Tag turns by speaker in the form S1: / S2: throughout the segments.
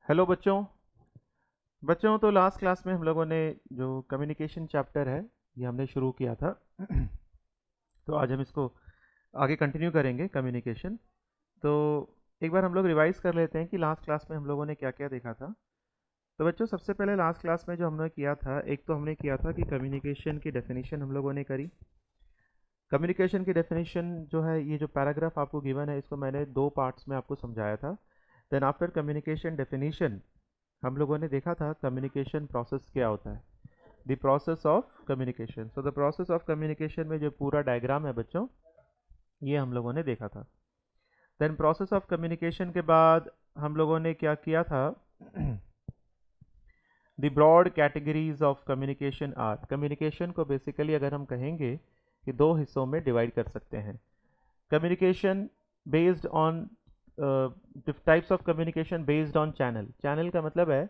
S1: Hello बच्चों। तो last class में हम लोगों ने जो कम्युनिकेशन चैप्टर है ये हमने शुरू किया था। तो आज हम इसको आगे कंटिन्यू करेंगे कम्युनिकेशन। तो एक बार हम लोग रिवाइज कर लेते हैं कि लास्ट क्लास में हम लोगों ने क्या क्या देखा था। तो बच्चों सबसे पहले लास्ट क्लास में जो हमने किया था, एक तो हमने किया था कि कम्युनिकेशन की डेफिनेशन हम लोगों ने करी। कम्युनिकेशन की डेफिनेशन जो है, ये जो पैराग्राफ आपको गिवन है इसको मैंने दो पार्ट्स में आपको समझाया था। देन आफ्टर कम्युनिकेशन डेफिनेशन हम लोगों ने देखा था कम्युनिकेशन प्रोसेस क्या होता है, the process of communication. So the process of communication में जो पूरा डायग्राम है बच्चों, ये हम लोगों ने देखा था। देन प्रोसेस ऑफ कम्युनिकेशन के बाद हम लोगों ने क्या किया था, the broad categories of communication are. Communication को बेसिकली अगर हम कहेंगे कि दो हिस्सों में डिवाइड कर सकते हैं। Communication based on types of communication based on channel. Channel का मतलब है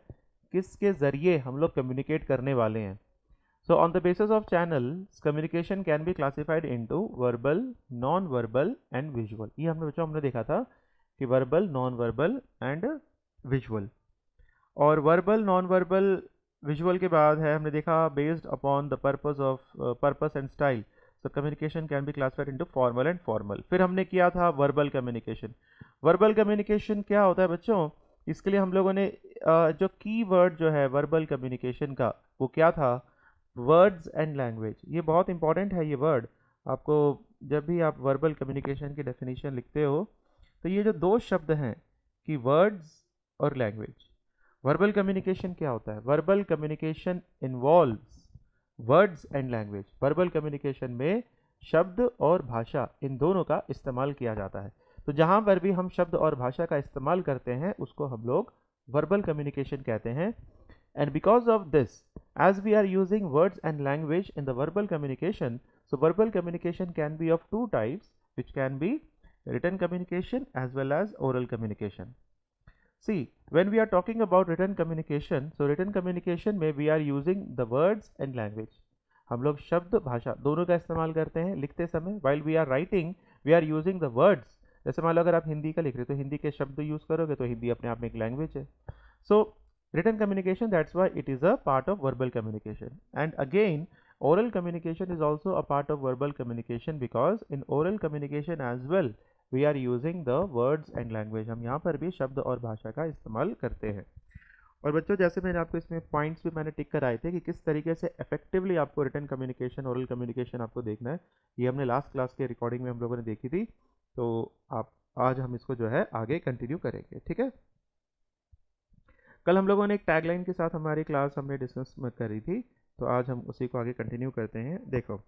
S1: किसके ज़रिए हम लोग कम्युनिकेट करने वाले हैं। So on the basis of channel communication can be classified into verbal, non verbal and visual. ये हमने देखा था कि verbal, non verbal and visual. और वर्बल, नॉन वर्बल, विजुअल के बाद है हमने देखा based upon the purpose and style. So communication can be classified into formal and formal. फिर हमने किया था वर्बल कम्युनिकेशन। वर्बल कम्युनिकेशन क्या होता है बच्चों, इसके लिए हम लोगों ने जो की वर्ड जो है वर्बल कम्युनिकेशन का, वो क्या था, वर्ड्स एंड लैंग्वेज। ये बहुत इंपॉर्टेंट है ये वर्ड आपको। जब भी आप वर्बल कम्युनिकेशन की डेफिनेशन लिखते हो तो ये जो दो शब्द हैं कि वर्ड्स और लैंग्वेज। वर्बल कम्युनिकेशन क्या होता है, verbal communication involves words and language. Verbal communication में शब्द और भाषा इन दोनों का इस्तेमाल किया जाता है। तो जहां पर भी हम शब्द और भाषा का इस्तेमाल करते हैं उसको हम लोग वर्बल कम्युनिकेशन कहते हैं। And because of this, as we are using words and language in the verbal communication, so verbal communication can be of two types, which can be written communication as well as oral communication. See, when we are talking about written communication, so written communication में we are using the words and language. हम लोग शब्द भाषा दोनों का इस्तेमाल करते हैं लिखते समय। while we are writing, we are using the words. जैसे मान लो अगर आप हिंदी का लिख रहे हो तो हिंदी के शब्द यूज करोगे, तो हिंदी अपने आप में एक लैंग्वेज है। So written communication, that's why it is a part of verbal communication. And again, oral communication is also a part of verbal communication, because in oral communication as well we are using the words and language. हम यहाँ पर भी शब्द और भाषा का इस्तेमाल करते हैं। और बच्चों जैसे मैंने आपको इसमें पॉइंट्स भी मैंने टिक कराए थे कि किस तरीके से इफेक्टिवली आपको रिटन कम्युनिकेशन, ओरल कम्युनिकेशन आपको देखना है, ये हमने लास्ट क्लास के रिकॉर्डिंग में हम लोगों ने देखी थी। तो आप आज हम इसको जो है आगे कंटिन्यू करेंगे, ठीक है। कल हम लोगों ने एक टैगलाइन के साथ हमारी क्लास हमने डिस्कस करी थी, तो आज हम उसी को आगे कंटिन्यू करते हैं। देखो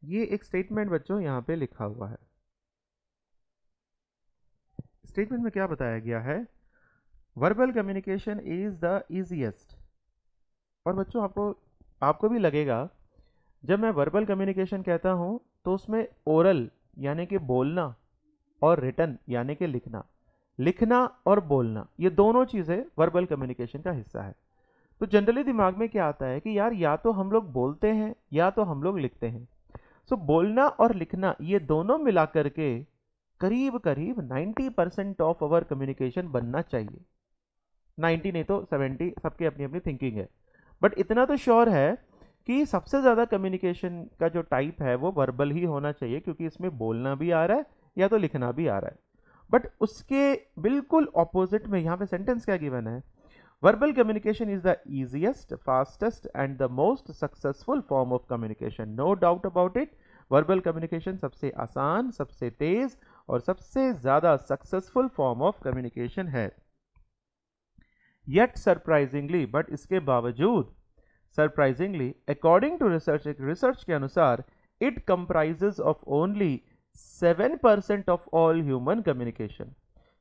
S1: ये एक स्टेटमेंट बच्चों यहाँ पे लिखा हुआ है। स्टेटमेंट में क्या बताया गया है, verbal communication is the easiest. और बच्चों आपको भी लगेगा जब मैं वर्बल कम्युनिकेशन कहता हूँ तो उसमें ओरल यानी कि बोलना और रिटन यानी कि लिखना, लिखना और बोलना, ये दोनों चीज़ें वर्बल कम्युनिकेशन का हिस्सा है। तो जनरली दिमाग में क्या आता है कि यार या तो हम लोग बोलते हैं या तो हम लोग लिखते हैं। सो बोलना और लिखना ये दोनों मिला करके करीब करीब 90% ऑफ अवर कम्युनिकेशन बनना चाहिए। 90 नहीं तो 70, सबकी अपनी अपनी थिंकिंग है। बट इतना तो श्योर है कि सबसे ज़्यादा कम्युनिकेशन का जो टाइप है वो वर्बल ही होना चाहिए, क्योंकि इसमें बोलना भी आ रहा है या तो लिखना भी आ रहा है। बट उसके बिल्कुल ऑपोजिट में यहाँ पे सेंटेंस क्या गिवन है, verbal communication is the easiest, fastest and the most successful form of communication. No doubt about it. verbal communication सबसे आसान, सबसे तेज और सबसे ज़्यादा सक्सेसफुल फॉर्म ऑफ कम्युनिकेशन है। Yet surprisingly, but इसके बावजूद सरप्राइजिंगली, अकॉर्डिंग टू रिसर्च, एक रिसर्च के अनुसार, it comprises of only 7% of all human communication.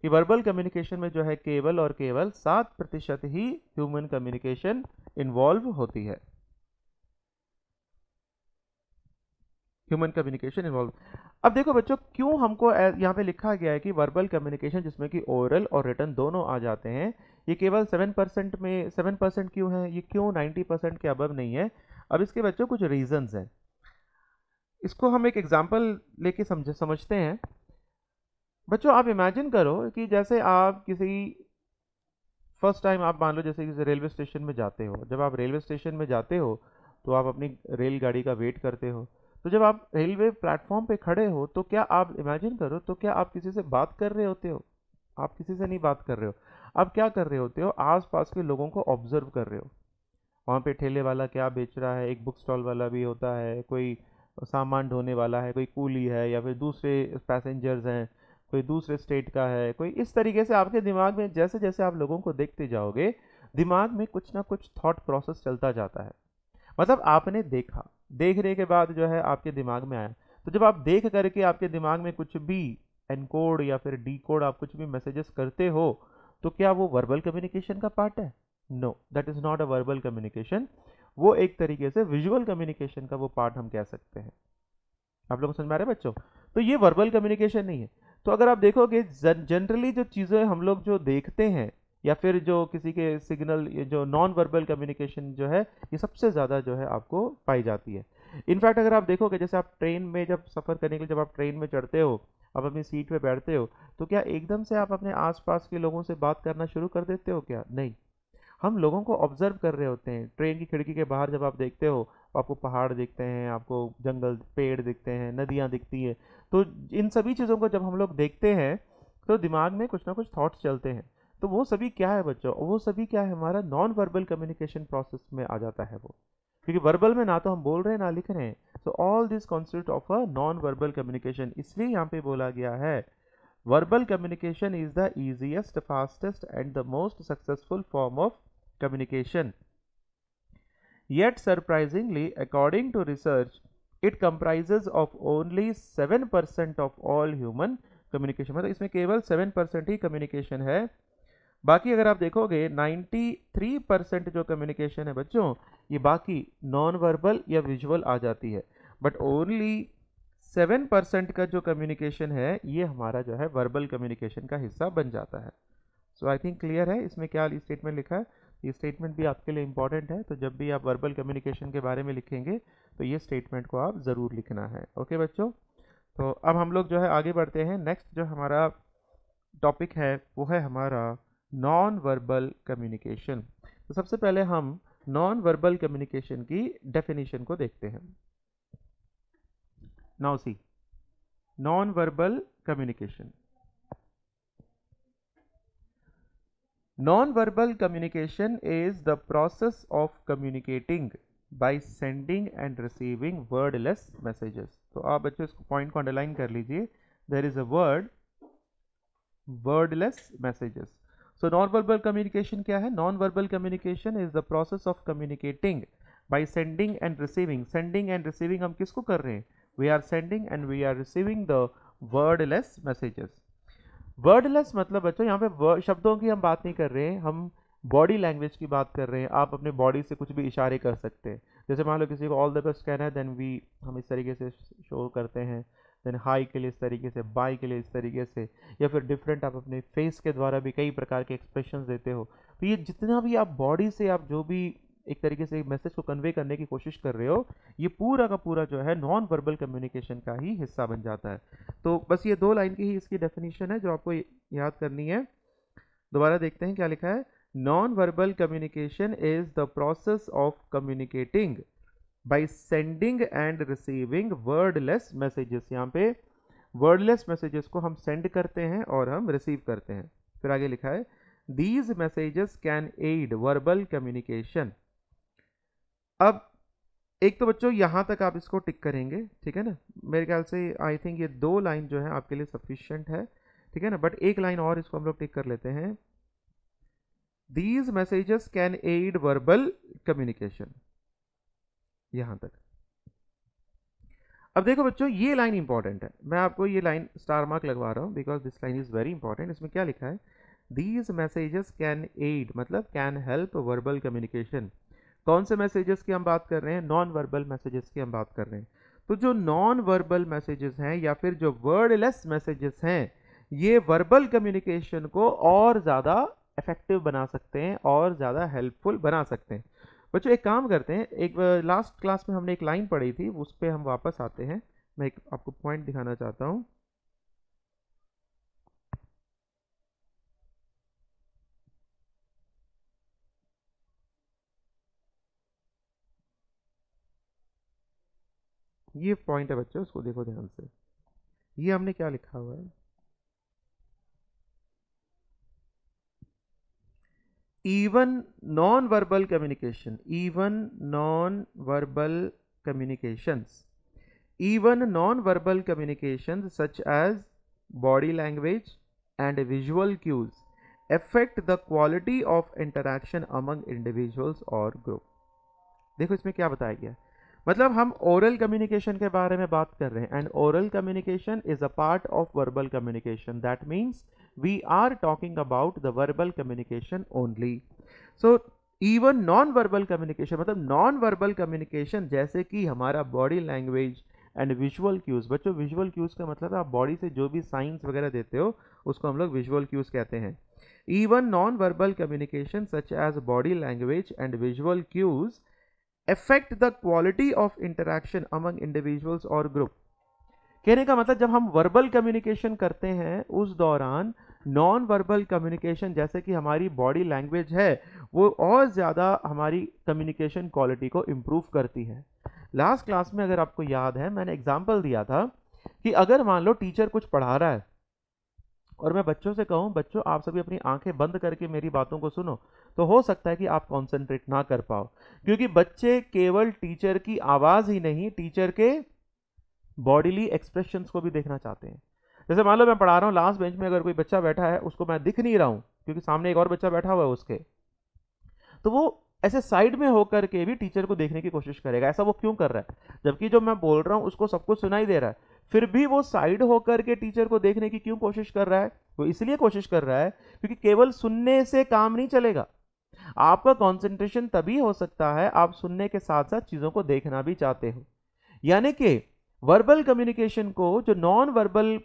S1: कि वर्बल कम्युनिकेशन में जो है केवल और केवल 7% ही ह्यूमन कम्युनिकेशन इन्वॉल्व होती है। Human communication involve. अब देखो बच्चों क्यों हमको यहाँ पे लिखा गया है कि वर्बल कम्युनिकेशन जिसमें कि ओरल और रिटन दोनों आ जाते हैं, ये केवल 7% में 7% क्यों है, ये क्यों 90% के अबव नहीं है। अब इसके बच्चों कुछ रीजंस हैं, इसको हम एक एग्जांपल लेके समझते हैं। बच्चों आप इमेजिन करो कि जैसे आप किसी फर्स्ट टाइम आप मान लो जैसे कि रेलवे स्टेशन में जाते हो, जब आप रेलवे स्टेशन में जाते हो तो आप अपनी रेलगाड़ी का वेट करते हो। तो जब आप रेलवे प्लेटफॉर्म पे खड़े हो तो क्या आप इमेजिन करो, तो क्या आप किसी से बात कर रहे होते हो? आप किसी से नहीं बात कर रहे हो। आप क्या कर रहे होते हो? आसपास के लोगों को ऑब्जर्व कर रहे हो। वहाँ पे ठेले वाला क्या बेच रहा है, एक बुक स्टॉल वाला भी होता है, कोई सामान ढोने वाला है, कोई कूली है, या फिर दूसरे पैसेंजर्स हैं, कोई दूसरे स्टेट का है, कोई इस तरीके से आपके दिमाग में जैसे जैसे आप लोगों को देखते जाओगे, दिमाग में कुछ ना कुछ थॉट प्रोसेस चलता जाता है। मतलब आपने देखा, देखने के बाद जो है आपके दिमाग में आया। तो जब आप देख करके आपके दिमाग में कुछ भी एनकोड या फिर डीकोड, आप कुछ भी मैसेजेस करते हो, तो क्या वो वर्बल कम्युनिकेशन का पार्ट है? No, that is not a verbal communication. वो एक तरीके से विजुअल कम्युनिकेशन का वो पार्ट हम कह सकते हैं। आप लोगों को समझ में आ रहा है बच्चों? तो ये वर्बल कम्युनिकेशन नहीं है। तो अगर आप देखोगे जनरली जो चीज़ें हम लोग जो देखते हैं, या फिर जो किसी के सिग्नल, ये जो नॉन वर्बल कम्युनिकेशन जो है, ये सबसे ज़्यादा जो है आपको पाई जाती है। इनफैक्ट अगर आप देखोगे, जैसे आप ट्रेन में जब सफ़र करने के लिए जब आप ट्रेन में चढ़ते हो, आप अपनी सीट पे बैठते हो, तो क्या एकदम से आप अपने आसपास के लोगों से बात करना शुरू कर देते हो? क्या नहीं। हम लोगों को ऑब्जर्व कर रहे होते हैं। ट्रेन की खिड़की के बाहर जब आप देखते हो, आपको पहाड़ दिखते हैं, आपको जंगल, पेड़ दिखते हैं, नदियाँ दिखती हैं। तो इन सभी चीज़ों को जब हम लोग देखते हैं, तो दिमाग में कुछ ना कुछ थॉट्स चलते हैं। तो वो सभी क्या है बच्चों? वो सभी क्या है? हमारा नॉन वर्बल कम्युनिकेशन प्रोसेस में आ जाता है वो। क्योंकि वर्बल में ना तो हम बोल रहे हैं ना लिख रहे हैं। So all this constitute of a non verbal communication, इसलिए यहाँ पे बोला गया है verbal communication is the easiest, fastest and the most successful form of communication. Yet surprisingly, according to research, it comprises of only 7% of all human communication. मतलब इसमें केवल 7% ही communication है। बाकी अगर आप देखोगे 93% जो कम्युनिकेशन है बच्चों, ये बाकी नॉन वर्बल या विजुअल आ जाती है। बट ओनली 7% का जो कम्युनिकेशन है, ये हमारा जो है वर्बल कम्युनिकेशन का हिस्सा बन जाता है। सो आई थिंक क्लियर है इसमें क्या स्टेटमेंट लिखा है। ये स्टेटमेंट भी आपके लिए इंपॉर्टेंट है, तो जब भी आप वर्बल कम्युनिकेशन के बारे में लिखेंगे तो ये स्टेटमेंट को आप ज़रूर लिखना है। ओके बच्चों, तो अब हम लोग जो है आगे बढ़ते हैं। नेक्स्ट जो हमारा टॉपिक है वो है हमारा नॉन वर्बल कम्युनिकेशन। तो सबसे पहले हम नॉन वर्बल कम्युनिकेशन की डेफिनेशन को देखते हैं। Now see, non verbal communication. Non-verbal communication is the process of communicating by sending and receiving wordless messages. तो आप बच्चों इसको पॉइंट को अंडरलाइन कर लीजिए। There is a word wordless messages. So non-verbal communication क्या है? Non-verbal communication is the process of communicating by sending and receiving. Sending and receiving हम किसको कर रहे हैं? We are sending and we are receiving the wordless messages. Wordless मतलब बच्चों यहाँ पे शब्दों की हम बात नहीं कर रहे हैं, हम बॉडी लैंग्वेज की बात कर रहे हैं। आप अपने बॉडी से कुछ भी इशारे कर सकते हैं। जैसे मान लो किसी को ऑल द बेस्ट कहना है, देन वी हम इस तरीके से शो करते हैं। देन हाई के लिए इस तरीके से, बाय के लिए इस तरीके से, या फिर डिफरेंट आप अपने फेस के द्वारा भी कई प्रकार के एक्सप्रेशंस देते हो। तो ये जितना भी आप बॉडी से आप जो भी एक तरीके से मैसेज को कन्वे करने की कोशिश कर रहे हो, ये पूरा का पूरा जो है नॉन वर्बल कम्युनिकेशन का ही हिस्सा बन जाता है। तो बस ये 2 लाइन की ही इसकी डेफिनेशन है जो आपको याद करनी है। दोबारा देखते हैं क्या लिखा है। Non verbal communication is the process of communicating by sending end receiving wordless messages. यहाँ पे वर्डलेस मैसेजेस को हम सेंड करते हैं और हम रिसीव करते हैं। फिर आगे लिखा है these messages can aid verbal communication. अब एक तो बच्चों यहाँ तक आप इसको टिक करेंगे, ठीक है ना। मेरे ख्याल से आई थिंक ये 2 लाइन जो है आपके लिए सफिशिएंट है, ठीक है ना। बट एक लाइन और इसको हम लोग टिक कर लेते हैं। These messages can aid verbal communication, यहाँ तक। अब देखो बच्चों, ये लाइन इंपॉर्टेंट है। मैं आपको ये लाइन स्टार मार्क लगवा रहा हूँ because this line is very important. इसमें क्या लिखा है? दीज मैसेजेस कैन एड मतलब कैन हेल्प वर्बल कम्युनिकेशन। कौन से मैसेजेस की हम बात कर रहे हैं? नॉन वर्बल मैसेजेस की हम बात कर रहे हैं। तो जो नॉन वर्बल मैसेजेस हैं या फिर जो वर्डलेस मैसेजेस हैं, ये वर्बल कम्युनिकेशन को और ज़्यादा इफेक्टिव बना सकते हैं और ज़्यादा हेल्पफुल बना सकते हैं। बच्चों एक काम करते हैं, एक लास्ट क्लास में हमने एक लाइन पढ़ी थी, उस पर हम वापस आते हैं। मैं एक आपको पॉइंट दिखाना चाहता हूँ। ये पॉइंट है बच्चों, उसको देखो ध्यान से। ये हमने क्या लिखा हुआ है, even non-verbal communication, even non-verbal communications, even non-verbal communications such as body language and visual cues affect the quality of interaction among individuals or group। देखो इसमें क्या बताया गया, मतलब हम ओरल कम्युनिकेशन के बारे में बात कर रहे हैं, and oral communication is a part of verbal communication, that means we are talking about the verbal communication only. So even non verbal communication, मतलब नॉन वर्बल कम्युनिकेशन जैसे कि हमारा body language and visual cues. बच्चों visual cues का मतलब है आप body से जो भी साइंस वगैरह देते हो उसको हम लोग विजुअल क्यूज कहते हैं। Even non verbal communication such as body language and visual cues affect the quality of interaction among individuals और group। कहने का मतलब जब हम वर्बल कम्युनिकेशन करते हैं उस दौरान नॉन वर्बल कम्युनिकेशन जैसे कि हमारी बॉडी लैंग्वेज है वो और ज़्यादा हमारी कम्युनिकेशन क्वालिटी को इम्प्रूव करती है। लास्ट क्लास में अगर आपको याद है मैंने एग्जांपल दिया था कि अगर मान लो टीचर कुछ पढ़ा रहा है और मैं बच्चों से कहूं बच्चों आप सभी अपनी आंखें बंद करके मेरी बातों को सुनो, तो हो सकता है कि आप कंसंट्रेट ना कर पाओ, क्योंकि बच्चे केवल टीचर की आवाज ही नहीं टीचर के बॉडीली एक्सप्रेशंस को भी देखना चाहते हैं। जैसे मान लो मैं पढ़ा रहा हूँ, लास्ट बेंच में अगर कोई बच्चा बैठा है उसको मैं दिख नहीं रहा हूँ क्योंकि सामने एक और बच्चा बैठा हुआ है उसके, तो वो ऐसे साइड में होकर के भी टीचर को देखने की कोशिश करेगा। ऐसा वो क्यों कर रहा है, जबकि जो मैं बोल रहा हूँ उसको सब कुछ सुनाई दे रहा है, फिर भी वो साइड होकर के टीचर को देखने की क्यों कोशिश कर रहा है? वो इसलिए कोशिश कर रहा है क्योंकि केवल सुनने से काम नहीं चलेगा, आपका कंसंट्रेशन तभी हो सकता है आप सुनने के साथ साथ चीजों को देखना भी चाहते हो। यानी कि वर्बल कम्युनिकेशन को जो नॉन वर्बल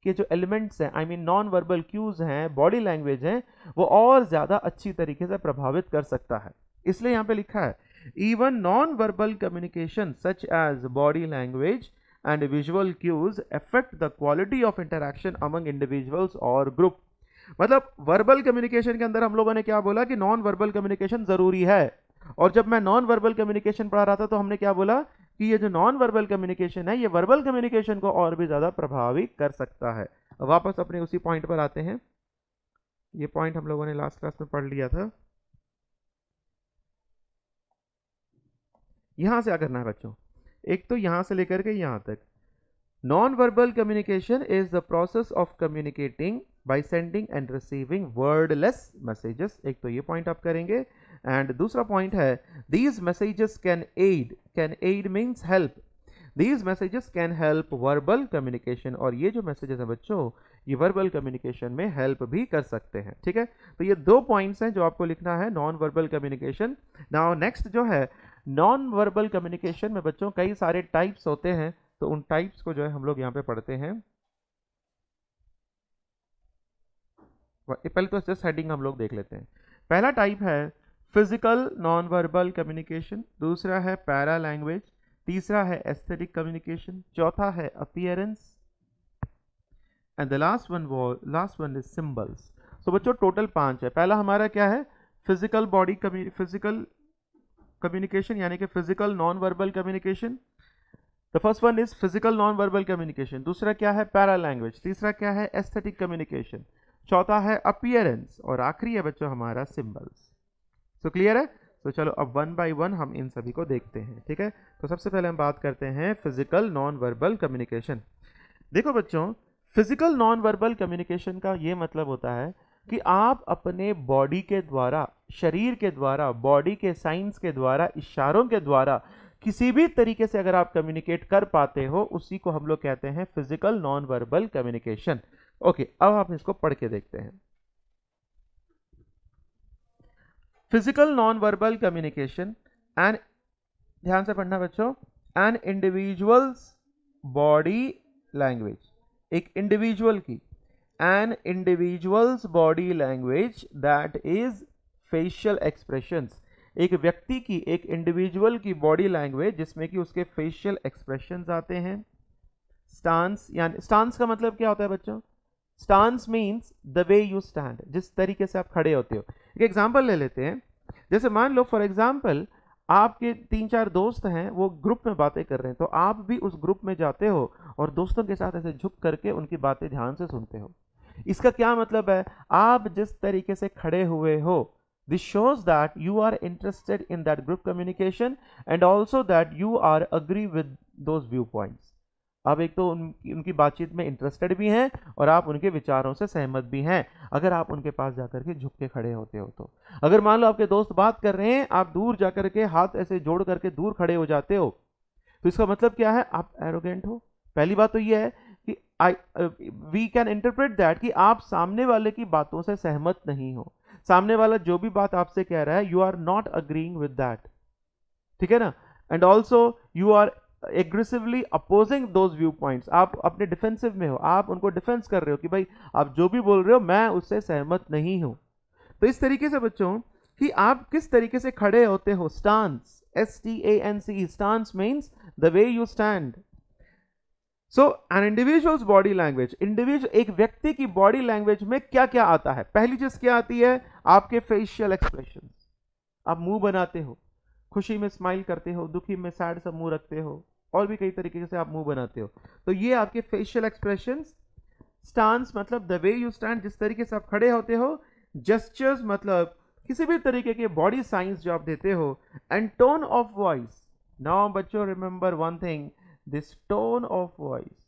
S1: के जो एलिमेंट्स हैं, I mean non verbal cues हैं, बॉडी लैंग्वेज हैं, वो और ज्यादा अच्छी तरीके से प्रभावित कर सकता है। इसलिए यहां पे लिखा है even non verbal communication such as body language and visual cues affect the quality of interaction among individuals और group। मतलब वर्बल कम्युनिकेशन के अंदर हम लोगों ने क्या बोला कि नॉन वर्बल कम्युनिकेशन जरूरी है, और जब मैं नॉन वर्बल कम्युनिकेशन पढ़ा रहा था तो हमने क्या बोला कि ये जो नॉन वर्बल कम्युनिकेशन है ये वर्बल कम्युनिकेशन को और भी ज्यादा प्रभावित कर सकता है। वापस अपने उसी पॉइंट पर आते हैं, ये पॉइंट हम लोगों ने लास्ट क्लास में पढ़ लिया था। यहां से क्या करना है बच्चों, एक तो यहां से लेकर के यहां तक, non verbal communication is the process of communicating by sending end receiving wordless messages. एक तो ये पॉइंट आप करेंगे, एंड दूसरा पॉइंट है these messages can aid means help, these messages can help verbal communication. और ये जो मैसेजेस हैं बच्चों ये वर्बल कम्युनिकेशन में हेल्प भी कर सकते हैं। ठीक है, तो ये दो पॉइंट्स हैं जो आपको लिखना है non verbal communication. Now next जो है नॉन वर्बल कम्युनिकेशन में बच्चों कई सारे टाइप्स होते हैं, तो उन टाइप्स को जो है हम लोग यहाँ पे पढ़ते हैं। पहले तो जस्ट हेडिंग हम लोग देख लेते हैं। पहला टाइप है फिजिकल नॉन वर्बल कम्युनिकेशन, दूसरा है पैरा लैंग्वेज, तीसरा है एस्थेटिक कम्युनिकेशन, चौथा है appearance, and the last one is symbols. तो बच्चों टोटल 5 है। पहला हमारा क्या है, फिजिकल कम्युनिकेशन यानी कि physical non verbal communication. The first one is physical non verbal communication, दूसरा क्या है पैरा लैंग्वेज, तीसरा क्या है एस्थेटिक कम्युनिकेशन, चौथा है अपीयरेंस, और आखिरी है बच्चों हमारा सिंबल्स। सो क्लियर है? तो चलो अब वन बाय वन हम इन सभी को देखते हैं। ठीक है, तो सबसे पहले हम बात करते हैं फिजिकल नॉन वर्बल कम्युनिकेशन। देखो बच्चों फिजिकल नॉन वर्बल कम्युनिकेशन का ये मतलब होता है कि आप अपने बॉडी के द्वारा, शरीर के द्वारा, बॉडी के साइंस के द्वारा, इशारों के द्वारा किसी भी तरीके से अगर आप कम्युनिकेट कर पाते हो उसी को हम लोग कहते हैं physical non verbal communication. Okay, अब आप इसको पढ़ के देखते हैं। Physical non verbal communication and, ध्यान से पढ़ना बच्चों, एन इंडिविजुअल्स बॉडी लैंग्वेज, एक इंडिविजुअल की, an individuals body language that is facial expressions, एक व्यक्ति की, एक इंडिविजुअल की बॉडी लैंग्वेज जिसमें कि उसके फेशियल एक्सप्रेशंस आते हैं। स्टांस, यानी स्टांस का मतलब क्या होता है बच्चों, stance means the way you stand, जिस तरीके से आप खड़े होते हो। एक एग्जांपल ले लेते हैं, जैसे मान लो फॉर एग्जांपल आपके 3-4 दोस्त हैं, वो ग्रुप में बातें कर रहे हैं, तो आप भी उस ग्रुप में जाते हो और दोस्तों के साथ ऐसे झुक करके उनकी बातें ध्यान से सुनते हो। इसका क्या मतलब है? आप जिस तरीके से खड़े हुए हो, this shows that you are interested in that group communication and also that you are agree with those viewpoints. आप एक तो उनकी बातचीत में इंटरेस्टेड भी हैं और आप उनके विचारों से सहमत भी हैं, अगर आप उनके पास जाकर के झुक के खड़े होते हो तो। अगर मान लो आपके दोस्त बात कर रहे हैं, आप दूर जाकर के हाथ ऐसे जोड़ करके दूर खड़े हो जाते हो, तो इसका मतलब क्या है? आप एरोगेंट हो। पहली बात तो ये है कि वी कैन इंटरप्रेट दैट कि आप सामने वाले की बातों से सहमत नहीं हो, सामने वाला जो भी बात आपसे कह रहा है, you are not agreeing with that, ठीक है ना? And also you are aggressively opposing those view points, आप अपने डिफेंसिव में हो, आप उनको डिफेंस कर रहे हो कि भाई आप जो भी बोल रहे हो मैं उससे सहमत नहीं हूं। तो इस तरीके से बच्चों कि आप किस तरीके से खड़े होते हो, stance, STANC, stance means the way you stand. So an individuals body language, एक व्यक्ति की बॉडी लैंग्वेज में क्या क्या आता है? पहली चीज क्या आती है? आपके फेशियल एक्सप्रेशन। आप मुंह बनाते हो, खुशी में स्माइल करते हो, दुखी में सैड सा मुंह रखते हो, और भी कई तरीके से आप मुंह बनाते हो, तो ये आपके फेशियल एक्सप्रेशन। स्टांस मतलब द वे यू स्टैंड, जिस तरीके से आप खड़े होते हो। जेस्चर्स मतलब किसी भी तरीके के बॉडी साइंस जो आप देते हो। And tone of voice, now बच्चों remember one thing, this tone of voice,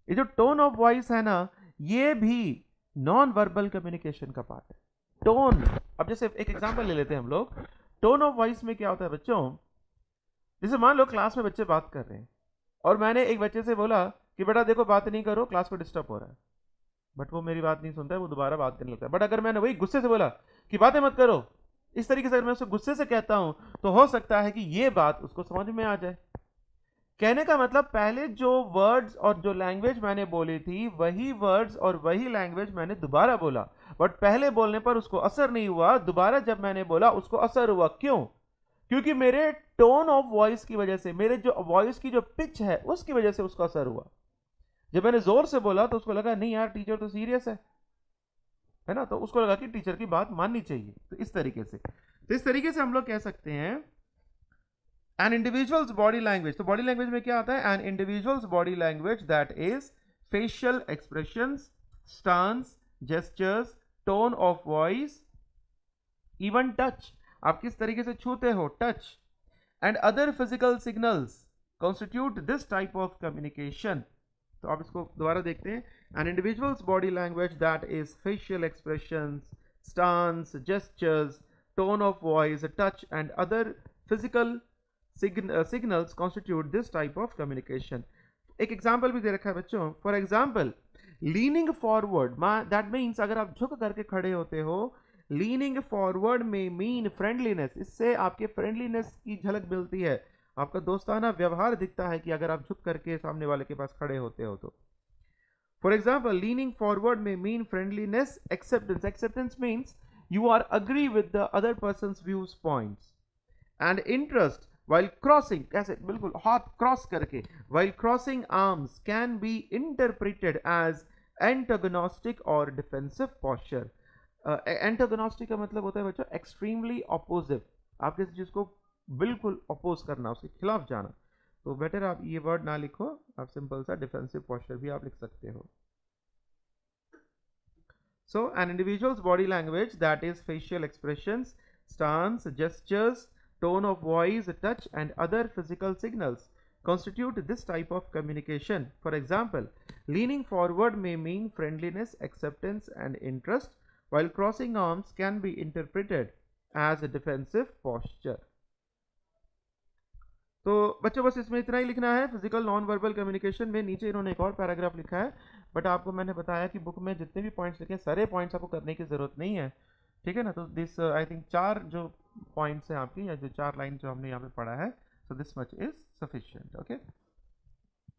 S1: ये जो टोन ऑफ वॉइस है ना, ये भी नॉन वर्बल कम्युनिकेशन का पार्ट है। टोन, अब जैसे एक एग्जांपल ले लेते हैं हम लोग। टोन ऑफ वॉइस में क्या होता है बच्चों? जैसे मान लो क्लास में बच्चे बात कर रहे हैं और मैंने एक बच्चे से बोला कि बेटा देखो बात नहीं करो, क्लास को डिस्टर्ब हो रहा है, बट वो मेरी बात नहीं सुनता है, वो दोबारा बात करने लगता है। बट अगर मैंने वही गुस्से से बोला कि बातें मत करो, इस तरीके से अगर मैं उसको गुस्से से कहता हूं, तो हो सकता है कि ये बात उसको समझ में आ जाए। कहने का मतलब पहले जो वर्ड्स और जो लैंग्वेज मैंने बोली थी, वही वर्ड्स और वही लैंग्वेज मैंने दोबारा बोला, बट पहले बोलने पर उसको असर नहीं हुआ, दोबारा जब मैंने बोला उसको असर हुआ। क्यों? क्योंकि मेरे टोन ऑफ वॉइस की वजह से, मेरे जो वॉइस की जो पिच है उसकी वजह से उसको असर हुआ। जब मैंने जोर से बोला तो उसको लगा नहीं यार टीचर तो सीरियस है ना, तो उसको लगा कि टीचर की बात माननी चाहिए। तो इस तरीके से हम लोग कह सकते हैं एन इंडिविजुअल्स बॉडी लैंग्वेज। तो बॉडी लैंग्वेज में क्या आता है? An individuals body language that is facial expressions, stance, gestures, tone of voice, even touch, आप किस तरीके से छूते हो, touch, and other physical signals constitute this type of communication. तो आप इसको दोबारा देखते हैं। An individuals body language that is facial expressions, stance, gestures, tone of voice, touch and other physical signals constitute this type of communication. एक example भी दे रखा है बच्चों। For example leaning forward, that means अगर आप झुक करके खड़े होते हो, लीनिंग फॉरवर्ड में मीन फ्रेंडलीनेस, इससे आपके फ्रेंडलीनेस की झलक मिलती है, आपका दोस्ताना व्यवहार दिखता है कि अगर आप झुक करके सामने वाले के पास खड़े होते हो तो। फॉर एग्जाम्पल लीनिंग फॉरवर्ड में mean friendliness, acceptance, acceptance means you are agree with the other person views points, and interest while crossing, कैसे? बिल्कुल हाथ क्रॉस करके, while crossing arms can be interpreted as antagonistic or defensive posture. Antagonistic का मतलब होता है बच्चों extremely ऑपोजिव, आप किसी चीज को बिल्कुल अपोज करना, उसके खिलाफ जाना। तो बेटर आप ये वर्ड ना लिखो, आप सिंपल सा डिफेंसिव पोस्चर भी आप लिख सकते हो। So an individuals body language that is facial expressions, stance, gestures, tone of voice, touch and other physical signals constitute this type of communication. For example, leaning forward may mean friendliness, acceptance and interest, while crossing arms can be interpreted as a defensive posture. तो बच्चों बस इसमें इतना ही लिखना है physical non verbal communication में। नीचे इन्होंने एक और पैराग्राफ लिखा है, बट आपको मैंने बताया कि बुक में जितने भी पॉइंट्स लिखे सारे पॉइंट्स आपको करने की जरूरत नहीं है, ठीक है ना। तो दिस आई थिंक 4 जो पॉइंट्स हैं आपकी, या जो 4 लाइन जो हमने यहाँ पे पढ़ा है, so this much is sufficient. Okay,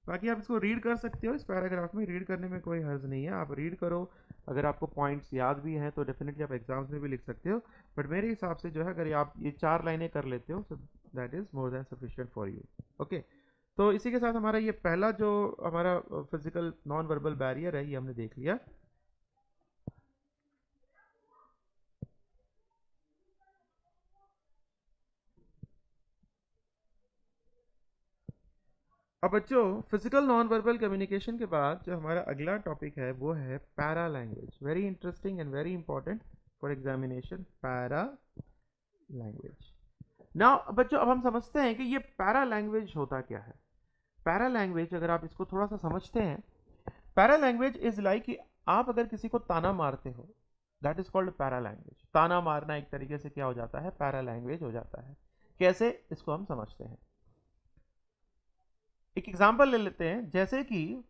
S1: बाकी आप इसको रीड कर सकते हो, इस पैराग्राफ में रीड करने में कोई हर्ज नहीं है, आप रीड करो। अगर आपको पॉइंट्स याद भी हैं तो डेफिनेटली आप एग्जाम्स में भी लिख सकते हो, बट मेरे हिसाब से जो है अगर आप ये 4 लाइनें कर लेते हो, so that is more than sufficient for you. Okay, तो इसी के साथ हमारा ये पहला जो हमारा फिजिकल नॉन वर्बल बैरियर है ये हमने देख लिया। अब बच्चों फिजिकल नॉन वर्बल कम्युनिकेशन के बाद जो हमारा अगला टॉपिक है वो है para language. Very interesting and very important for examination, para language. Now बच्चों अब हम समझते हैं कि ये पैरा लैंग्वेज होता क्या है। पैरा लैंग्वेज अगर आप इसको थोड़ा सा समझते हैं, पैरा लैंग्वेज इज लाइक कि आप अगर किसी को ताना मारते हो, that is called para language. ताना मारना एक तरीके से क्या हो जाता है, पैरा लैंग्वेज हो जाता है। कैसे, इसको हम समझते हैं। एक एग्जांपल ले लेते हैं, जैसे कि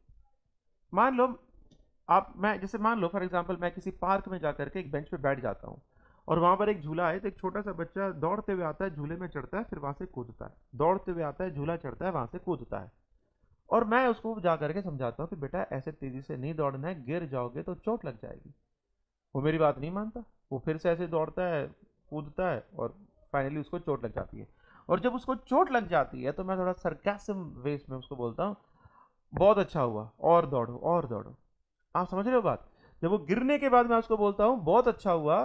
S1: मान लो मान लो फॉर एग्जांपल मैं किसी पार्क में जाकर के एक बेंच पे बैठ जाता हूँ और वहां पर एक झूला है, तो एक छोटा सा बच्चा दौड़ते हुए आता है, झूले में चढ़ता है, फिर वहां से कूदता है, दौड़ते हुए आता है, झूला चढ़ता है, वहां से कूदता है। और मैं उसको जा करके समझाता हूँ कि बेटा ऐसे तेजी से नहीं दौड़ना है, गिर जाओगे तो चोट लग जाएगी। वो मेरी बात नहीं मानता, वो फिर से ऐसे दौड़ता है, कूदता है और फाइनली उसको चोट लग जाती है। और जब उसको चोट लग जाती है तो मैं थोड़ा सरकास्म वेस में उसको बोलता हूँ, बहुत अच्छा हुआ, और दौड़ो और दौड़ो। आप समझ रहे हो बात। जब वो गिरने के बाद मैं उसको बोलता हूँ बहुत अच्छा हुआ,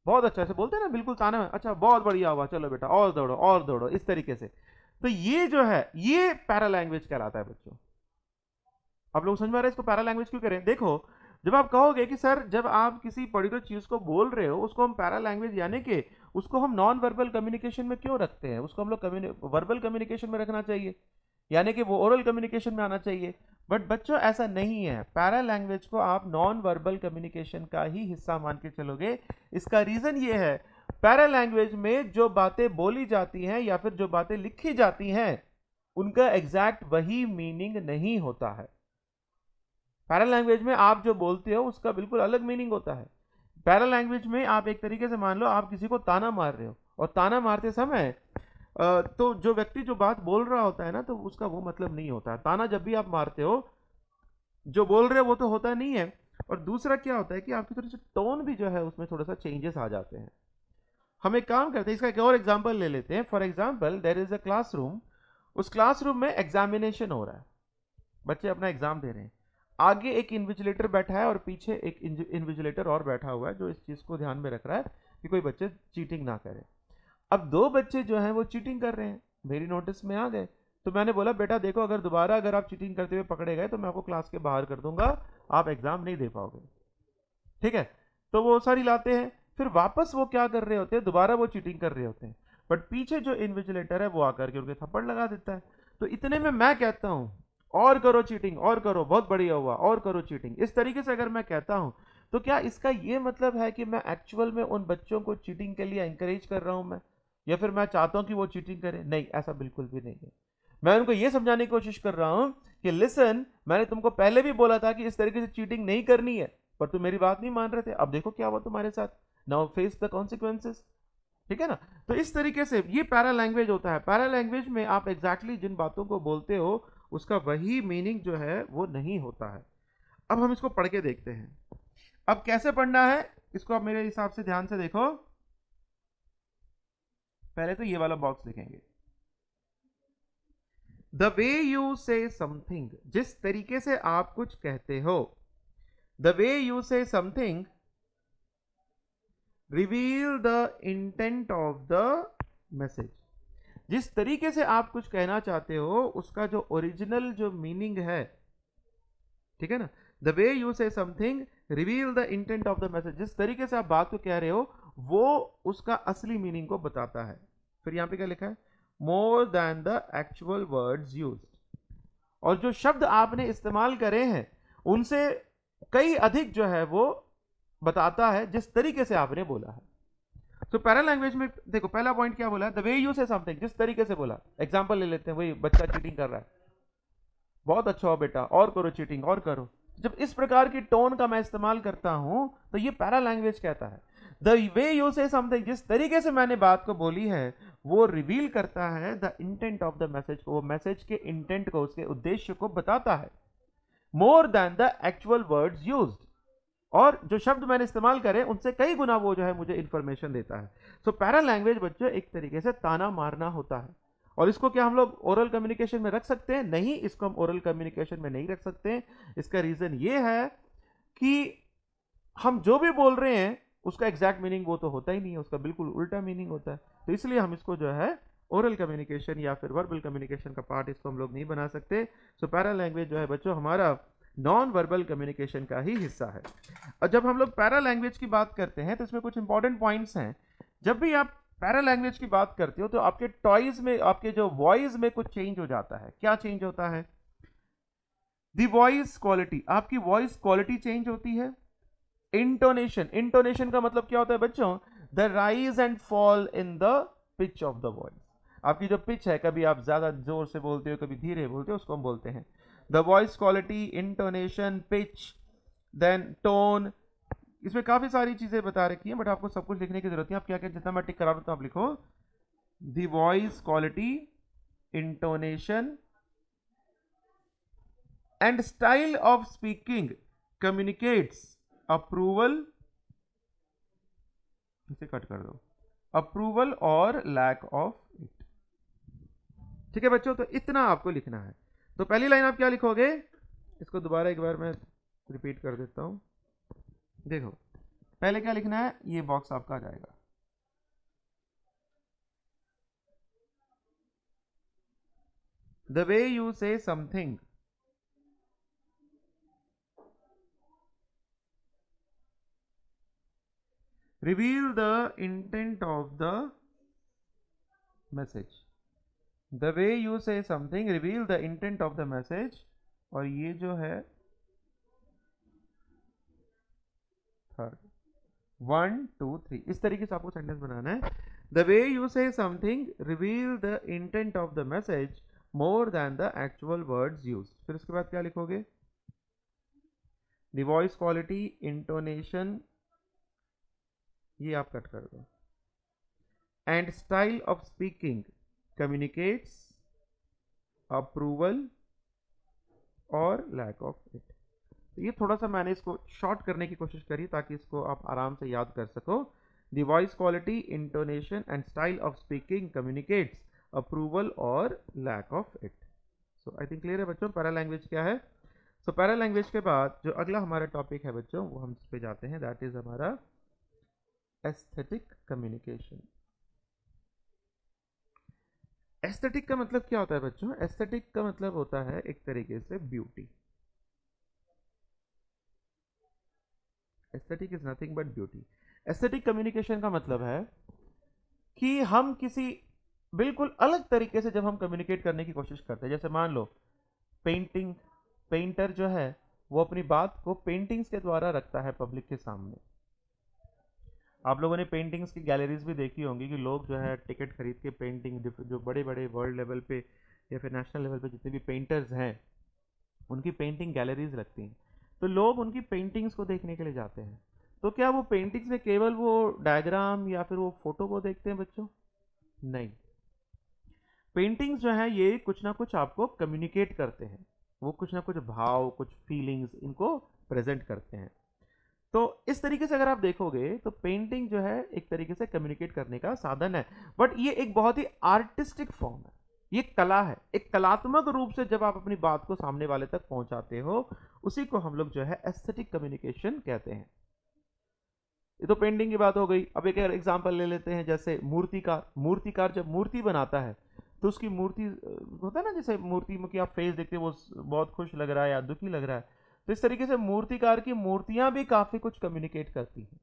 S1: बहुत अच्छा, ऐसे बोलते हैं ना बिल्कुल ताना में, अच्छा बहुत बढ़िया हुआ, चलो बेटा और दौड़ो, इस तरीके से। तो ये जो है ये पैरा लैंग्वेज कहलाता है बच्चों। आप लोग समझ में आ रहे हैं इसको पैरा लैंग्वेज क्यों करें। देखो जब आप कहोगे कि सर जब आप किसी पर्टिकुलर चीज को बोल रहे हो उसको हम पैरा लैंग्वेज यानी कि उसको हम नॉन वर्बल कम्युनिकेशन में क्यों रखते हैं, उसको हम लोग वर्बल कम्युनिकेशन में रखना चाहिए, यानी कि वो ओरल कम्युनिकेशन में आना चाहिए। बट बच्चों ऐसा नहीं है, पैरा लैंग्वेज को आप नॉन वर्बल कम्युनिकेशन का ही हिस्सा मान के चलोगे। इसका रीजन ये है, पैरा लैंग्वेज में जो बातें बोली जाती हैं या फिर जो बातें लिखी जाती हैं उनका एग्जैक्ट वही मीनिंग नहीं होता है। पैरा लैंग्वेज में आप जो बोलते हो उसका बिल्कुल अलग मीनिंग होता है। पैरा लैंग्वेज में आप एक तरीके से मान लो आप किसी को ताना मार रहे हो, और ताना मारते समय तो जो व्यक्ति जो बात बोल रहा होता है ना, तो उसका वो मतलब नहीं होता है। ताना जब भी आप मारते हो जो बोल रहे हो वो तो होता नहीं है, और दूसरा क्या होता है कि आपकी थोड़ी सी टोन भी जो है उसमें थोड़ा सा चेंजेस आ जाते हैं। हम एक काम करते हैं, इसका एक और एग्जाम्पल ले लेते हैं। For example there is a classroom, उस क्लासरूम में एग्जामिनेशन हो रहा है, बच्चे अपना एग्जाम दे रहे हैं। आगे एक इन्विजिलेटर बैठा है और पीछे एक इन्विजिलेटर और बैठा हुआ है जो इस चीज को ध्यान में रख रहा है कि कोई बच्चे चीटिंग ना करे। अब दो बच्चे जो हैं वो चीटिंग कर रहे हैं, मेरी नोटिस में आ गए, तो मैंने बोला बेटा देखो अगर दोबारा अगर आप चीटिंग करते हुए पकड़े गए तो मैं आपको क्लास के बाहर कर दूंगा, आप एग्जाम नहीं दे पाओगे। ठीक है, तो वो सारी लाते हैं, फिर वापस वो क्या कर रहे होते हैं, दोबारा वो चीटिंग कर रहे होते हैं, बट पीछे जो इन्विजिलेटर है वो आकर के उनके थप्पड़ लगा देता है। तो इतने में मैं कहता हूं और करो चीटिंग, और करो, बहुत बढ़िया हुआ, और करो चीटिंग, इस तरीके से अगर मैं कहता हूं तो क्या इसका ये मतलब है कि मैं एक्चुअल में उन बच्चों को चीटिंग के लिए एंकरेज कर रहा हूं मैं, या फिर मैं चाहता हूं कि वो चीटिंग करें? नहीं, ऐसा बिल्कुल भी नहीं है। मैं उनको ये समझाने की कोशिश कर रहा हूं कि लिसन, मैंने तुमको पहले भी बोला था कि इस तरीके से चीटिंग नहीं करनी है, पर तुम मेरी बात नहीं मान रहे थे, अब देखो क्या हुआ तुम्हारे साथ, नाउ फेस द कॉन्सिक्वेंसेस। ठीक है ना। तो इस तरीके से ये पैरा लैंग्वेज होता है। पैरा लैंग्वेज में आप एग्जैक्टली जिन बातों को बोलते हो उसका वही मीनिंग जो है वो नहीं होता है। अब हम इसको पढ़ के देखते हैं। अब कैसे पढ़ना है इसको आप मेरे हिसाब से ध्यान से देखो। पहले तो ये वाला बॉक्स लिखेंगे, द वे यू से समथिंग, जिस तरीके से आप कुछ कहते हो, द वे यू से something reveal the intent of the message. जिस तरीके से आप कुछ कहना चाहते हो उसका जो ओरिजिनल जो मीनिंग है, ठीक है ना, द वे यू से something reveal the intent of the message, जिस तरीके से आप बात को कह रहे हो वो उसका असली मीनिंग को बताता है। फिर यहां पे क्या लिखा है, more than the actual words used, और जो शब्द आपने इस्तेमाल करे हैं उनसे कई अधिक जो है वो बताता है जिस तरीके से आपने बोला है। तो पैरा लैंग्वेज में देखो पहला पॉइंट क्या बोला, द वे यू से समथिंग, जिस तरीके से बोला। एग्जांपल ले लेते हैं, वही बच्चा चीटिंग कर रहा है, बहुत अच्छा हो बेटा, और करो चीटिंग, और करो। जब इस प्रकार की टोन का मैं इस्तेमाल करता हूं तो ये पैरा लैंग्वेज कहता है। द वे यू से समथिंग, जिस तरीके से मैंने बात को बोली है वो रिवील करता है the intent of the message को, वो मैसेज के इंटेंट को, उसके उद्देश्य को बताता है। More than the actual words used, और जो शब्द मैंने इस्तेमाल करे उनसे कई गुना वो जो है मुझे इंफॉर्मेशन देता है। सो पैरा लैंग्वेज बच्चों एक तरीके से ताना मारना होता है। और इसको क्या हम लोग ओरल कम्युनिकेशन में रख सकते हैं? नहीं, इसको हम ओरल कम्युनिकेशन में नहीं रख सकते। इसका रीजन ये है कि हम जो भी बोल रहे हैं उसका एग्जैक्ट मीनिंग वो तो होता ही नहीं है, उसका बिल्कुल उल्टा मीनिंग होता है। तो इसलिए हम इसको जो है ओरल कम्युनिकेशन या फिर वर्बल कम्युनिकेशन का पार्ट इसको हम लोग नहीं बना सकते। सो पैरा लैंग्वेज जो है बच्चों हमारा नॉन वर्बल कम्युनिकेशन का ही हिस्सा है। और जब हम लोग पैरा लैंग्वेज की बात करते हैं तो इसमें कुछ इंपॉर्टेंट पॉइंट्स हैं। जब भी आप पैरा लैंग्वेज की बात करते हो तो आपके टॉयज में, आपके जो वॉइस में कुछ चेंज हो जाता है। क्या चेंज होता है? दी वॉइस क्वालिटी, आपकी वॉइस क्वालिटी चेंज होती है। इंटोनेशन, इंटोनेशन का मतलब क्या होता है बच्चों? The rise and fall in the pitch of the voice. आपकी जो पिच है, कभी आप ज्यादा जोर से बोलते हो, कभी धीरे बोलते हो, उसको हम बोलते हैं the voice quality, intonation, pitch, then tone. इसमें काफी सारी चीजें बता रखी हैं, बट आपको सब कुछ लिखने की जरूरत है। आप क्या क्या जितना मैं टिक करा रहा हूं आप लिखो। The voice quality, intonation and style of speaking communicates approval, इसे कट कर दो, approval or lack of it. ठीक है बच्चों, तो इतना आपको लिखना है। तो पहली लाइन आप क्या लिखोगे? इसको दोबारा एक बार मैं रिपीट कर देता हूं। देखो पहले क्या लिखना है, ये बॉक्स आपका आ जाएगा। द वे यू से something reveal the intent of the message. The way you say something reveal the intent of the message। और ये जो है थर्ड, 1 2 3, इस तरीके से आपको सेंटेंस बनाना है। The way you say something reveal the intent of the message more than the actual words used। फिर उसके बाद क्या लिखोगे? The voice quality, intonation, ये आप कट कर दो, and style of speaking communicates approval or lack of it. तो ये थोड़ा सा मैंने इसको शॉर्ट करने की कोशिश करी ताकि इसको आप आराम से याद कर सको। The voice quality, intonation and style of speaking communicates approval or lack of it. So I think clear है बच्चों पैरा लैंग्वेज क्या है। सो पैरा लैंग्वेज के बाद जो अगला हमारा टॉपिक है बच्चों, वो हम इस पे जाते हैं, दैट इज हमारा एस्थेटिक कम्युनिकेशन। एस्थेटिक का मतलब क्या होता है बच्चों? एस्थेटिक का मतलब होता है एक तरीके से beauty. Aesthetic is nothing but beauty. Aesthetic communication का मतलब है कि हम किसी बिल्कुल अलग तरीके से जब हम कम्युनिकेट करने की कोशिश करते हैं, जैसे मान लो पेंटर जो है वो अपनी बात को पेंटिंग्स के द्वारा रखता है पब्लिक के सामने। आप लोगों ने पेंटिंग्स की गैलरीज भी देखी होंगी कि लोग जो है टिकट खरीद के पेंटिंग, जो बड़े बड़े वर्ल्ड लेवल पे या फिर नेशनल लेवल पे जितने भी पेंटर्स हैं उनकी पेंटिंग गैलरीज लगती हैं, तो लोग उनकी पेंटिंग्स को देखने के लिए जाते हैं। तो क्या वो पेंटिंग्स में केवल वो डायग्राम या फिर वो फोटो को देखते हैं बच्चों? नहीं, पेंटिंग्स जो है ये कुछ ना कुछ आपको कम्युनिकेट करते हैं, वो कुछ ना कुछ भाव, कुछ फीलिंग्स इनको प्रेजेंट करते हैं। तो इस तरीके से अगर आप देखोगे तो पेंटिंग जो है एक तरीके से कम्युनिकेट करने का साधन है, बट ये एक बहुत ही आर्टिस्टिक फॉर्म है, ये कला है। एक कलात्मक रूप से जब आप अपनी बात को सामने वाले तक पहुंचाते हो, उसी को हम लोग जो है एस्थेटिक कम्युनिकेशन कहते हैं। ये तो पेंटिंग की बात हो गई। अब एक एग्जांपल ले लेते हैं, जैसे मूर्तिकार जब मूर्ति बनाता है तो उसकी मूर्ति होता है ना, जैसे मूर्ति में कि आप फेस देखते हो वो बहुत खुश लग रहा है या दुखी लग रहा है, तो इस तरीके से मूर्तिकार की मूर्तियां भी काफी कुछ कम्युनिकेट करती हैं।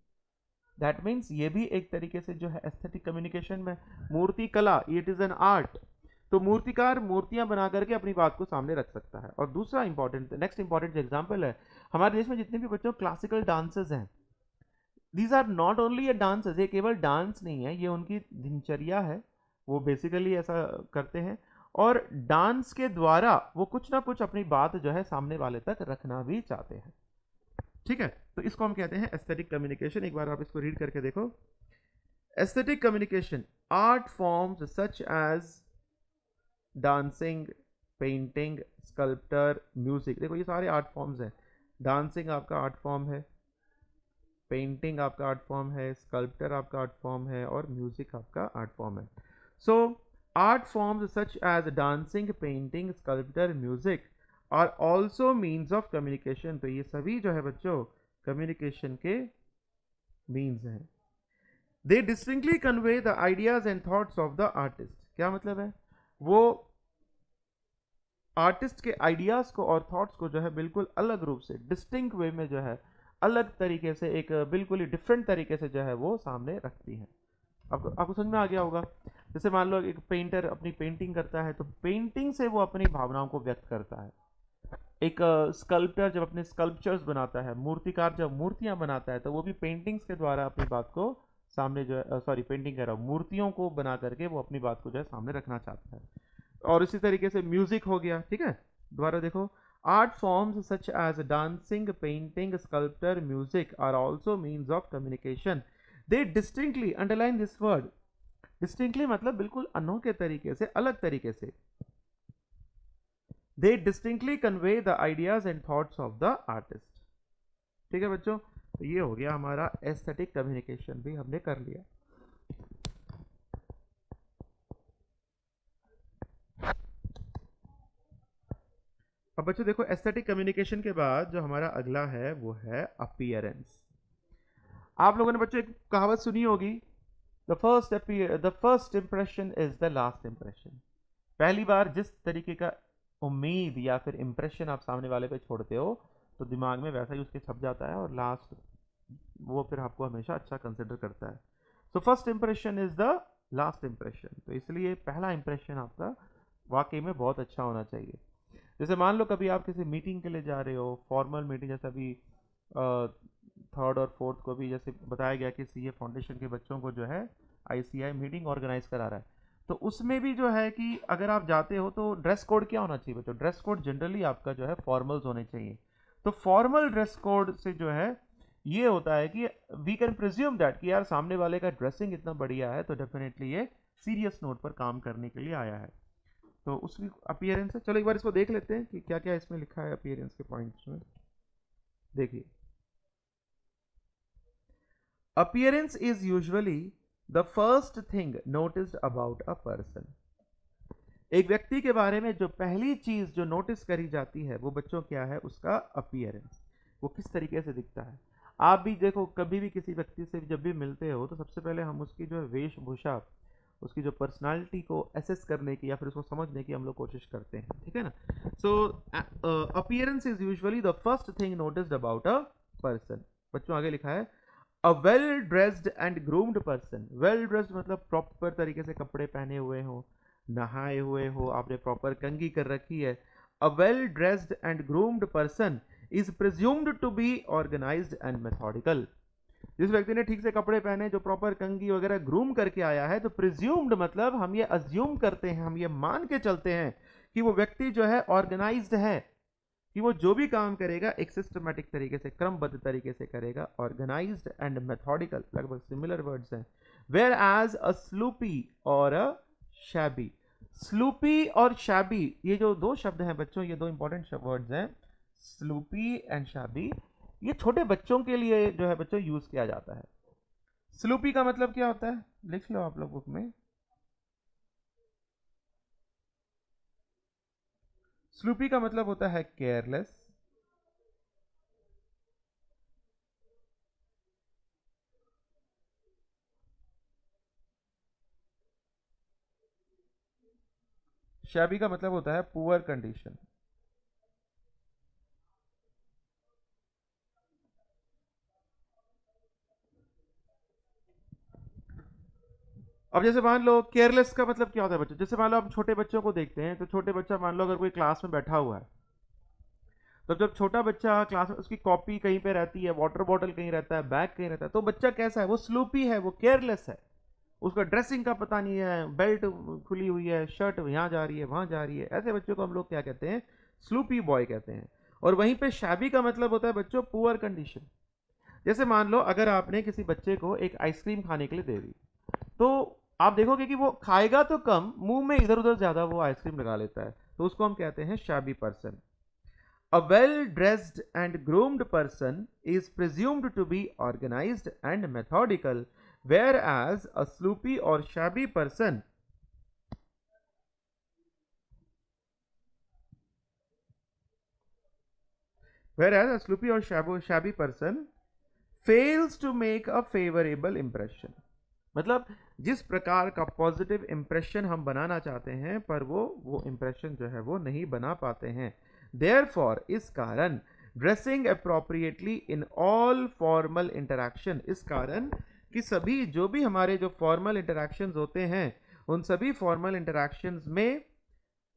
S1: दैट मीन्स ये भी एक तरीके से जो है एस्थेटिक कम्युनिकेशन में, मूर्ति कला, इट इज एन आर्ट। तो मूर्तिकार मूर्तियां बना करके अपनी बात को सामने रख सकता है। और दूसरा इंपॉर्टेंट, नेक्स्ट इंपॉर्टेंट एग्जाम्पल है, हमारे देश में जितने भी बच्चों क्लासिकल डांसेस हैं, these are not only a dances, ये केवल डांस नहीं है, ये उनकी दिनचर्या है, वो बेसिकली ऐसा करते हैं और डांस के द्वारा वो कुछ ना कुछ अपनी बात जो है सामने वाले तक रखना भी चाहते हैं। ठीक है, तो इसको हम कहते हैं एस्थेटिक कम्युनिकेशन। एक बार आप इसको रीड करके देखो। Aesthetic communication, art forms such as dancing, painting, sculptor, music. देखो ये सारे आर्ट फॉर्म्स हैं। डांसिंग आपका आर्ट फॉर्म है, पेंटिंग आपका आर्ट फॉर्म है, स्कल्पटर आपका आर्ट फॉर्म है और म्यूजिक आपका आर्ट फॉर्म है। So art forms such as dancing, painting, sculptor, music are also means of communication. तो ये सभी जो है बच्चों कम्युनिकेशन के मीन्स हैं। They distinctly convey the ideas and thoughts of the artist. क्या मतलब है? वो आर्टिस्ट के आइडियाज को और थॉट्स को जो है बिल्कुल अलग रूप से, डिस्टिंक्ट वे में जो है, अलग तरीके से, एक बिल्कुल ही डिफरेंट तरीके से जो है वो सामने रखती है। आपको समझ में आ गया होगा। जैसे मान लो एक पेंटर अपनी पेंटिंग करता है, तो पेंटिंग से वो अपनी भावनाओं को व्यक्त करता है। एक स्कल्पटर जब अपने स्कल्पचर्स बनाता है, मूर्तिकार जब मूर्तियां बनाता है, तो वो भी पेंटिंग्स के द्वारा अपनी बात को सामने जो है, सॉरी पेंटिंग कह रहा हूँ, मूर्तियों को बना करके वो अपनी बात को जो है सामने रखना चाहता है। और इसी तरीके से म्यूजिक हो गया, ठीक है। दोबारा देखो, art forms such as dancing, painting, sculpture, music are also means of communication. They distinctly underline this word. Distinctly मतलब बिल्कुल अनोखे तरीके से, अलग तरीके से। They distinctly convey the ideas and thoughts of the artist। ठीक है बच्चों, तो ये हो गया हमारा एस्थेटिक कम्युनिकेशन, भी हमने कर लिया। अब बच्चों देखो, एस्थेटिक कम्युनिकेशन के बाद जो हमारा अगला है वो है अपीयरेंस। आप लोगों ने बच्चों एक कहावत सुनी होगी, the first impression is the last impression. पहली बार जिस तरीके का उम्मीद या फिर इंप्रेशन आप सामने वाले पे छोड़ते हो, तो दिमाग में वैसा ही उसके छप जाता है, और लास्ट वो फिर आपको हमेशा अच्छा कंसिडर करता है। So first impression is the last impression. तो इसलिए पहला इंप्रेशन आपका वाकई में बहुत अच्छा होना चाहिए। जैसे मान लो कभी आप किसी मीटिंग के लिए जा रहे हो, फॉर्मल मीटिंग, जैसे अभी थर्ड और फोर्थ को भी जैसे बताया गया कि सीए फाउंडेशन के बच्चों को जो है आईसीआई मीटिंग ऑर्गेनाइज करा रहा है, तो उसमें भी जो है कि अगर आप जाते हो तो ड्रेस कोड क्या होना चाहिए बच्चों? ड्रेस कोड जनरली आपका जो है फॉर्मल्स होने चाहिए। तो फॉर्मल ड्रेस कोड से जो है ये होता है कि वी कैन प्रिज्यूम दैट कि यार सामने वाले का ड्रेसिंग इतना बढ़िया है, तो डेफिनेटली ये सीरियस नोट पर काम करने के लिए आया है। तो उसकी अपीयरेंस है। चलो एक बार इसको देख लेते हैं कि क्या क्या इसमें लिखा है अपीयरेंस के पॉइंट्स में। देखिए, appearance is usually the first thing noticed about a person. एक व्यक्ति के बारे में जो पहली चीज जो नोटिस करी जाती है वो बच्चों क्या है? उसका अपीयरेंस, वो किस तरीके से दिखता है। आप भी देखो, कभी भी किसी व्यक्ति से जब भी मिलते हो तो सबसे पहले हम उसकी जो वेशभूषा, उसकी जो पर्सनालिटी को एसेस करने की या फिर उसको समझने की हम लोग कोशिश करते हैं, ठीक है ना। So appearance is usually the first thing noticed about a person. बच्चों आगे लिखा है, a well dressed and groomed person. Well dressed मतलब प्रॉपर तरीके से कपड़े पहने हुए हो, नहाए हुए हो, आपने प्रॉपर कंघी कर रखी है। A well dressed and groomed person is presumed to be organised and methodical. जिस व्यक्ति ने ठीक से कपड़े पहने, जो प्रॉपर कंघी वगैरह ग्रूम करके आया है, तो प्रिज्यूम्ड मतलब हम ये अज्यूम करते हैं, हम ये मान के चलते हैं कि वो व्यक्ति जो है ऑर्गेनाइज्ड है, कि वो जो भी काम करेगा एक सिस्टमैटिक तरीके से, क्रमबद्ध तरीके से करेगा। ऑर्गेनाइज्ड एंड मेथोडिकल लगभग सिमिलर वर्ड्स हैं। वेयर एज अ स्लूपी और अ शैबी। स्लूपी और शैबी, ये जो दो शब्द हैं बच्चों, ये दो इंपॉर्टेंट वर्ड्स हैं, स्लूपी एंड शैबी। ये छोटे बच्चों के लिए जो है बच्चों यूज किया जाता है। स्लूपी का मतलब क्या होता है? लिख लो आप लोग बुक में। स्लूपी का मतलब होता है केयरलेस। शैबी का मतलब होता है पुअर कंडीशन। अब जैसे मान लो केयरलेस का मतलब क्या होता है बच्चों? जैसे मान लो आप छोटे बच्चों को देखते हैं, तो छोटे बच्चा मान लो अगर कोई क्लास में बैठा हुआ है, तो जब छोटा बच्चा क्लास में, उसकी कॉपी कहीं पे रहती है, वाटर बॉटल कहीं रहता है, बैग कहीं रहता है, तो बच्चा कैसा है? वो स्लूपी है, वो केयरलेस है। उसका ड्रेसिंग का पता नहीं है, बेल्ट खुली हुई है, शर्ट यहाँ जा रही है वहां जा रही है, ऐसे बच्चों को हम लोग क्या कहते हैं? स्लूपी बॉय कहते हैं। और वहीं पे शैबी का मतलब होता है बच्चों पुअर कंडीशन। जैसे मान लो अगर आपने किसी बच्चे को एक आइसक्रीम खाने के लिए दे दी, तो आप देखोगे कि वो खाएगा तो कम, मुंह में इधर उधर ज्यादा वो आइसक्रीम लगा लेता है, तो उसको हम कहते हैं shabby person. A well dressed and groomed person is presumed to be organized and methodical, whereas a sloopy or shabby person shabby person fails to make a favorable impression. मतलब जिस प्रकार का पॉजिटिव इम्प्रेशन हम बनाना चाहते हैं पर वो impression जो है वो नहीं बना पाते हैं। देयरफॉर इस कारण dressing appropriately in all formal interaction, इस कारण कि सभी जो भी हमारे जो फॉर्मल इंटरैक्शंस होते हैं उन सभी फॉर्मल इंटरैक्शंस में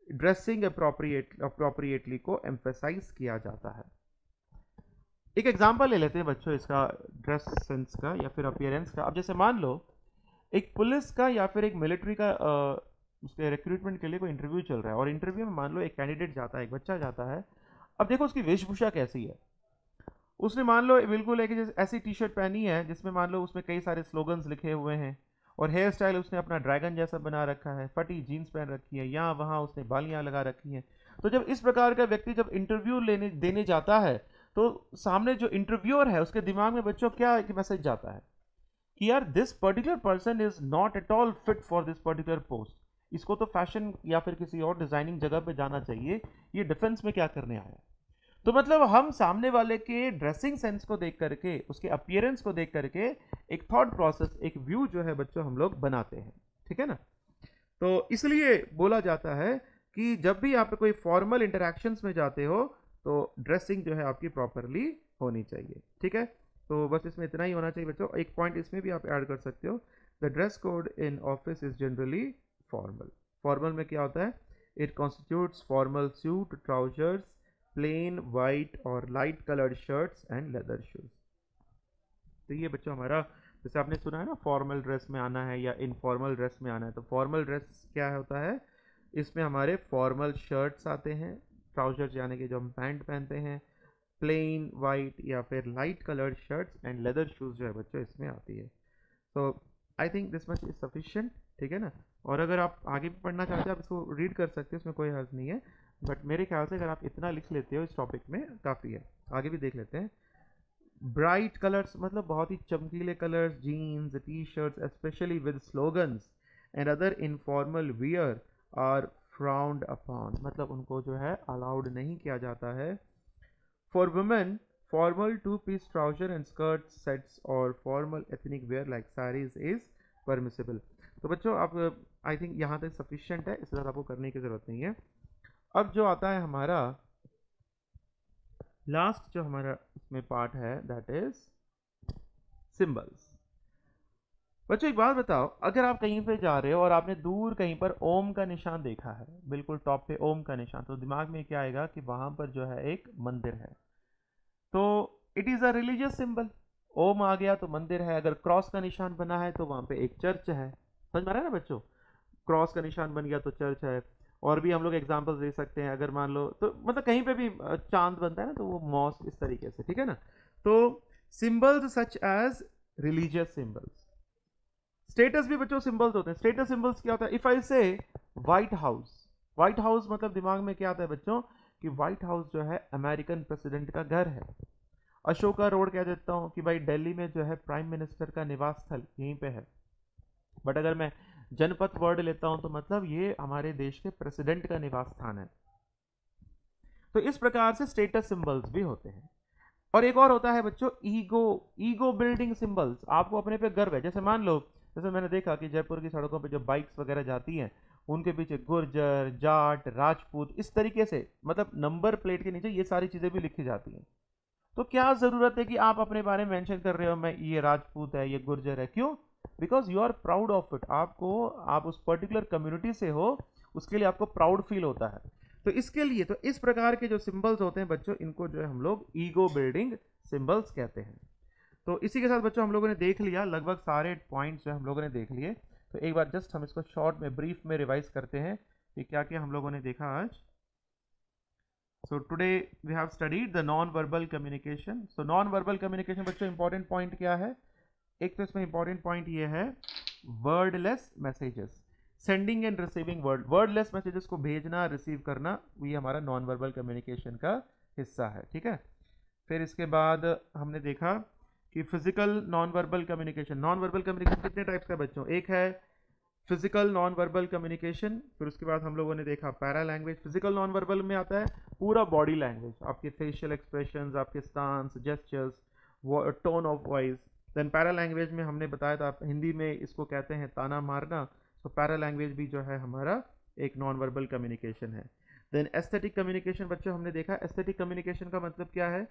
S1: ड्रेसिंग अप्रोप्रिएटली को एम्फेसाइज किया जाता है। एक एग्जांपल ले लेते हैं बच्चों इसका, ड्रेस सेंस का या फिर अपीयरेंस का। अब जैसे मान लो एक पुलिस का या फिर एक मिलिट्री का उसके रिक्रूटमेंट के लिए कोई इंटरव्यू चल रहा है, और इंटरव्यू में मान लो एक कैंडिडेट जाता है, एक बच्चा जाता है। अब देखो उसकी वेशभूषा कैसी है। उसने मान लो बिल्कुल एक ऐसी टी शर्ट पहनी है जिसमें मान लो उसमें कई सारे स्लोगन्स लिखे हुए हैं, और हेयर स्टाइल उसने अपना ड्रैगन जैसा बना रखा है, फटी जीन्स पहन रखी है, यहाँ वहाँ उसने बालियाँ लगा रखी हैं। तो जब इस प्रकार का व्यक्ति जब इंटरव्यू देने जाता है तो सामने जो इंटरव्यूअर है उसके दिमाग में बच्चों क्या एक मैसेज जाता है कि यार this particular person is not at all fit for this particular post, इसको तो फैशन या फिर किसी और डिजाइनिंग जगह पे जाना चाहिए, ये डिफेंस में क्या करने आया है। तो मतलब हम सामने वाले के ड्रेसिंग सेंस को देख करके, उसके अपीयरेंस को देख करके एक थॉट प्रोसेस, एक व्यू जो है बच्चों हम लोग बनाते हैं, ठीक है ना। तो इसलिए बोला जाता है कि जब भी आप कोई फॉर्मल इंटरैक्शंस में जाते हो तो ड्रेसिंग जो है आपकी प्रॉपरली होनी चाहिए, ठीक है। तो बस इसमें इतना ही होना चाहिए बच्चों। एक पॉइंट इसमें भी आप ऐड कर सकते हो, the dress code in office is generally formal. Formal में क्या होता है, it constitutes formal suit, trousers, plain white or light coloured shirts and leather shoes. तो ये बच्चों हमारा, जैसे आपने सुना है ना फॉर्मल ड्रेस में आना है या इनफॉर्मल ड्रेस में आना है, तो फॉर्मल ड्रेस क्या होता है, इसमें हमारे फॉर्मल शर्ट्स आते हैं, ट्राउजर्स यानी कि जो हम पैंट पहनते हैं, प्लेन वाइट या फिर light coloured shirts and leather shoes जो है बच्चों इसमें आती है। तो I think this much is sufficient, ठीक है ना। और अगर आप आगे भी पढ़ना चाहते हैं आप इसको रीड कर सकते हैं, इसमें कोई हर्ज नहीं है, बट मेरे ख्याल से अगर आप इतना लिख लेते हो इस टॉपिक में काफ़ी है। आगे भी देख लेते हैं। ब्राइट कलर्स मतलब बहुत ही चमकीले colours, jeans, T shirts specially with slogans and other informal wear are frowned upon, मतलब उनको जो है अलाउड नहीं किया जाता है। For women formal two piece trouser and skirt sets or formal ethnic wear like saris is permissible. तो बच्चों आप आई थिंक यहाँ तक सफिशिएंट है, इससे ज़्यादा आपको करने की ज़रूरत नहीं है। अब जो आता है हमारा लास्ट जो हमारा इसमें पार्ट है दैट इज सिंबल्स। बच्चों एक बात बताओ, अगर आप कहीं पे जा रहे हो और आपने दूर कहीं पर ओम का निशान देखा है, बिल्कुल टॉप पे ओम का निशान, तो दिमाग में क्या आएगा कि वहां पर जो है एक मंदिर है, तो it is a religious symbol. Om आ गया तो मंदिर है, अगर क्रॉस का निशान बना है तो वहां पे एक चर्च है। समझ में आ रहा है ना बच्चों, क्रॉस का निशान बन गया तो चर्च है। और भी हम लोग एग्जांपल्स दे सकते हैं, अगर मान लो तो मतलब कहीं पे भी चांद बनता है ना तो वो मॉस्क, इस तरीके से, ठीक है ना। तो symbols such as religious symbols. Status भी बच्चों सिंबल्स होते हैं। स्टेटस सिंबल्स क्या होता है, इफ आई से व्हाइट हाउस, व्हाइट हाउस मतलब दिमाग में क्या आता है बच्चों कि व्हाइट हाउस जो है अमेरिकन प्रेसिडेंट का घर है। अशोका रोड कह देता हूँ कि भाई दिल्ली में जो है प्राइम मिनिस्टर का निवास स्थल यहीं पे है। बट अगर मैं जनपथ वर्ड लेता हूं तो मतलब ये हमारे देश के प्रेसिडेंट का निवास स्थान है। तो इस प्रकार से स्टेटस सिंबल्स भी होते हैं। और एक और होता है बच्चों ईगो, ईगो बिल्डिंग सिंबल्स। आपको अपने पे गर्व है, जैसे मान लो, जैसे मैंने देखा कि जयपुर की सड़कों पे जो बाइक्स वगैरह जाती हैं उनके पीछे गुर्जर, जाट, राजपूत, इस तरीके से मतलब नंबर प्लेट के नीचे ये सारी चीजें भी लिखी जाती हैं। तो क्या जरूरत है कि आप अपने बारे में मेंशन कर रहे हो, मैं ये राजपूत है, ये गुर्जर है, क्यों? Because you are proud of it. आपको, आप उस पर्टिकुलर कम्युनिटी से हो, उसके लिए आपको प्राउड फील होता है। तो इसके लिए तो इस प्रकार के जो सिंबल्स होते हैं बच्चों, इनको जो है हम लोग ईगो बिल्डिंग सिंबल्स कहते हैं। तो इसी के साथ बच्चों हम लोगों ने देख लिया लगभग सारे पॉइंट्स जो हम लोगों ने देख लिए। तो एक बार जस्ट हम इसको शॉर्ट में ब्रीफ में रिवाइज करते हैं कि क्या क्या हम लोगों ने देखा आज। So today we have studied the non-verbal communication. So non-verbal communication बच्चों important point क्या है? एक तो इसमें important point ये है wordless messages, sending and receiving wordless messages को भेजना, receive करना, ये हमारा non-verbal communication का हिस्सा है, ठीक है। फिर इसके बाद हमने देखा कि physical non-verbal communication, non-verbal communication कितने टाइप्स का बच्चों, एक है फिजिकल नॉन वर्बल कम्युनिकेशन, फिर उसके बाद हम लोगों ने देखा para language. Physical non verbal में आता है पूरा बॉडी लैंग्वेज, आपके फेशियल एक्सप्रेशंस, आपके stance, gestures, tone of voice, then para language में हमने बताया था, हिंदी में इसको कहते हैं ताना मारना। सो पैरा लैंग्वेज भी जो है हमारा एक नॉन वर्बल कम्युनिकेशन है। देन एस्थेटिक कम्युनिकेशन बच्चों हमने देखा, एस्थेटिक कम्युनिकेशन का मतलब क्या है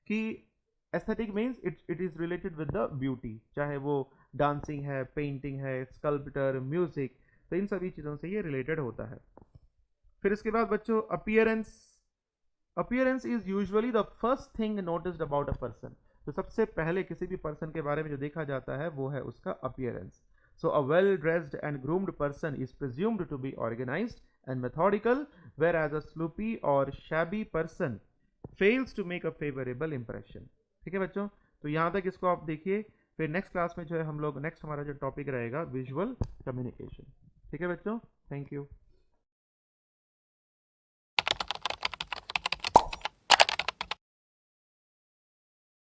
S1: कि aesthetic means it is related with the beauty, चाहे वो डांसिंग है, पेंटिंग है, स्कल्पचर, म्यूजिक, तो इन सभी चीज़ों से ये रिलेटेड होता है। फिर इसके बाद बच्चों appearance, appearance is usually the first thing noticed about a person. तो सबसे पहले किसी भी पर्सन के बारे में जो देखा जाता है वो है उसका appearance. So a well dressed and groomed person is presumed to be organised and methodical, whereas a sloppy or shabby person fails to make a favourable impression. ठीक है बच्चों, तो यहाँ तक इसको आप देखिए। फिर नेक्स्ट क्लास में जो है हम लोग, नेक्स्ट हमारा जो टॉपिक रहेगा विजुअल कम्युनिकेशन। ठीक है बच्चों, थैंक यू।